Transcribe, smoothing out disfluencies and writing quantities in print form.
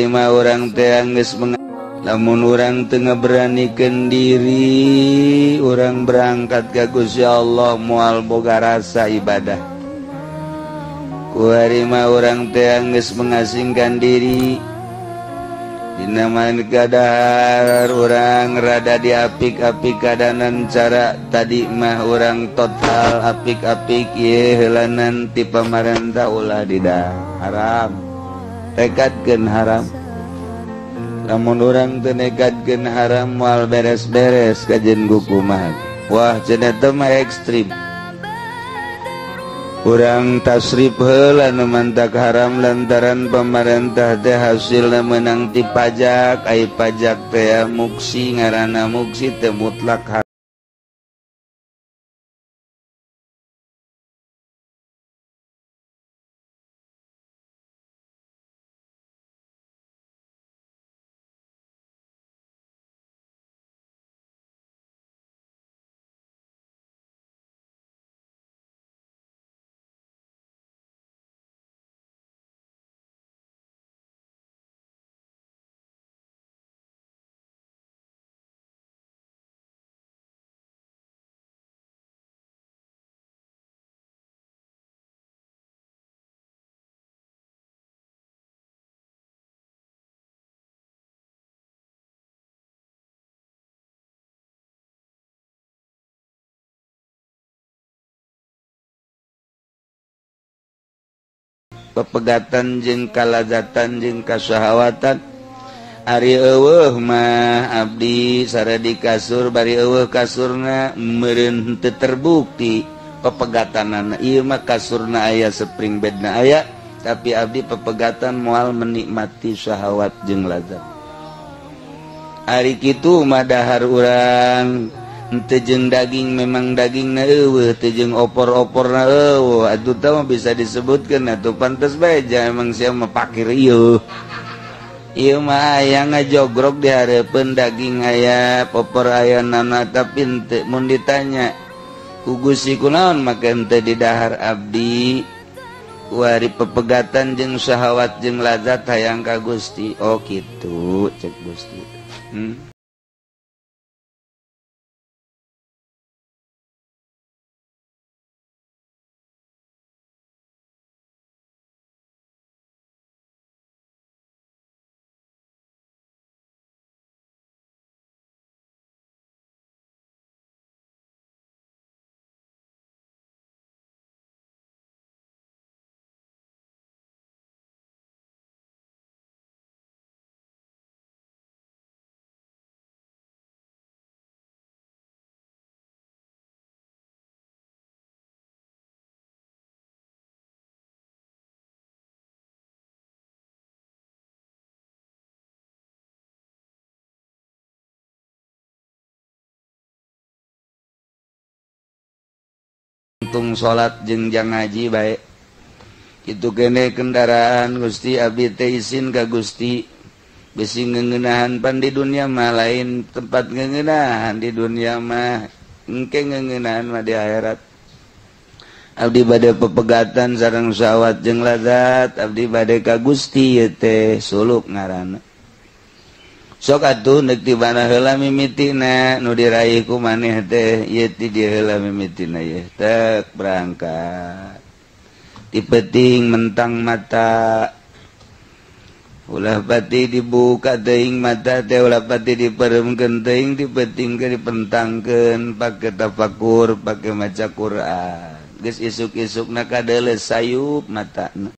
mah urang teh geus lamun urang teu ngaberanikeun diri urang berangkat ka Gusti Allah moal boga rasa ibadah. Ku ari mah urang teh geus mengasingkan diri dina kadar urang rada diapik-apik kadanan cara tadi mah urang total apik-apik ye heulanan ti pamarentah ulah didah haram tekadkeun haram. Lamun urang teu nekadkeun haram moal beres-beres kajen kumaha. Wah cenah teh mah ekstrim. Urang tasrif heula nu mantak haram lantaran pamarentah teh hasilna meunang ti pajak, ai pajak teh muksi ngaranna muksi teh mutlak haram. Pepegatan jeung kalazatan jeung kasahawatan ari eueuh mah abdi sare di kasur bari eueuh kasurna meureun teu terbukti pepegatanana ieu mah kasurna aya spring bedna aya tapi abdi pepegatan moal menikmati syahwat jeung lazat. Ari kitu mah dahar urang teu jeung daging memang dagingna eueuh teu jeung opor-oporna eueuh atuh teh mah bisa disebutkeun atuh pantes bae jangan emang sia mah pakir ieu. Ieu mah aya ngajogrok di hareupeun daging aya opor aya nana tapi teu mun ditanya ku Gusti kunaon maka teu di dahar abdi wari pepegatan jeung syahwat jeung lazat hayang ka Gusti. Oh kitu cek Gusti. Tung salat jeung jang ngaji bae kitu kene kendaraan Gusti abdi teh izin ka Gusti bisi ngeuneunahan pan di dunia mah lain tempat ngeuneunahan di dunia mah engke ngeuneunahan mah di akhirat. Abdi bade pepegatan sareng syahwat jeung lazat abdi bade ka Gusti ieu teh suluk ngaranna. Sok atuh neuk tibana heula mimitina nu diraih ku maneh teh ieu ti dieu heula mimitina ye tek berangkat ti peuting mentang mata ulah pati dibuka teuing mata teh ulah pati dipereumkeun teuing ti peuting ke dipentangkeun pake tafakur pake maca Quran geus isuk-isukna kadeuleus sayup matana